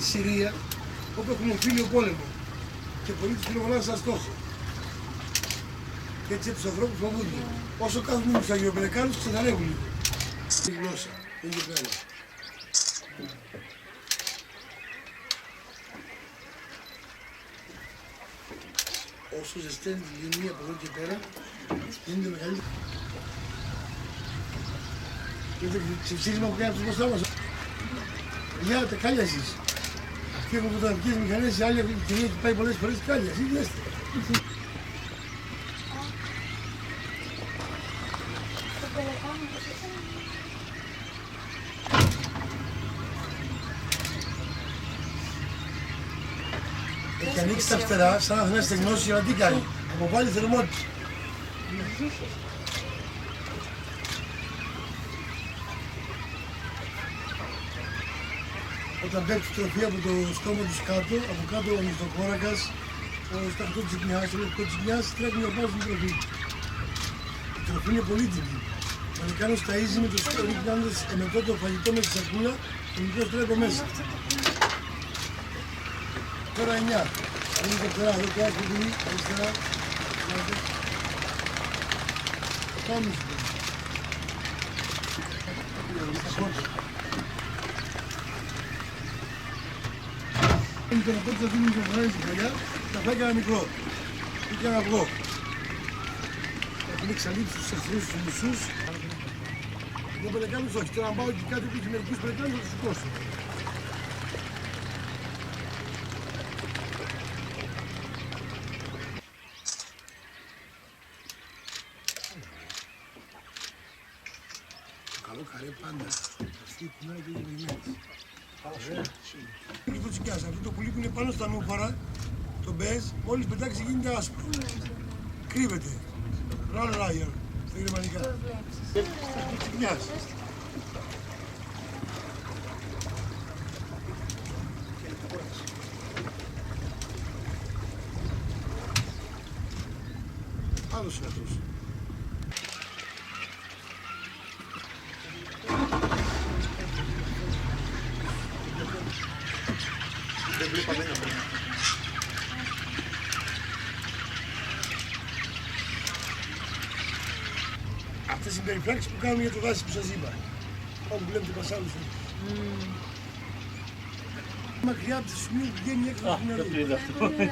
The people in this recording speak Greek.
στη Συρία, όπου έχουμε εμφύλιο πόλεμο και πολλοί τους πυροβολάνε σαν στόχο. Και έτσι τους ανθρώπους φοβούνται. Όσο κάθονται με τους Αγιοπελεκάνους, ξαναρεύουν λίγο. Η γλώσσα, είναι και πέρα. Όσο ζεσταίνει τη λινία από εδώ και πέρα, γίνεται μεγαλύτερο. Είδατε ξεψήρισμα που κάνει μπροστά μας. Για τα κάλια εσείς. Αυτοί έχουν φωτογραφικές μηχανές, η άλλη κυρία έχει πάει πολλές φορές κάλια. Εσείς δέστε. Έχει ανοίξει τα φτερά, σαν να θέλει να στεγνώσει, αλλά τι κάνει. Αποβάλλει θερμότητα. Όταν πέφτει τροφή από το στόμα τους κάτω, από κάτω ο μυθοκόρακας, ο σταχτότσικνιάς, ο λευκότσικνιάς, τρέχουν να πάρουν την τροφή. Η τροφή είναι πολύτιμη. Ο Αμερικάνος ταΐζει με το σκόρ, ρίχνοντας εμετό το φαγητό με τη σακούλα, το μικρό τρέχει μέσα. Τώρα 9. Είναι το φτερά, εδώ το άκου δίνει, αριστερά. Πάμε στο. Είναι το νοπό που θα δίνει το φράγι στη χαλιά, θα φάει κανένα μικρό ή και ένα αυγό. Έχουν εξαλείψει τους εχθρούς τους μισούς. Εγώ πελεκάνους όχι, τώρα αν πάω και κάτι που έχει μερικούς πελεκάνους θα τους σηκώσω. Το καλό καρέ πάντα, αυτή η κουνάει και είναι περιμένεις. Και το τσικιάς, αυτό το πουλί που είναι πάνω στα νούφαρα, το μπέζ, μόλις πετάξει γίνεται άσπρο. Κρύβεται. Ραν ράγερ, στα γερμανικά. Το τσικιάς. Άλλος είναι αυτός. Δεν βλέπα δεν είναι. Αυτές οι περιφράξεις που κάνουν για το δάση που σας είπα. Όπου βλέπετε πασάλους. Μακριά από το σημείο που βγαίνει έξω από την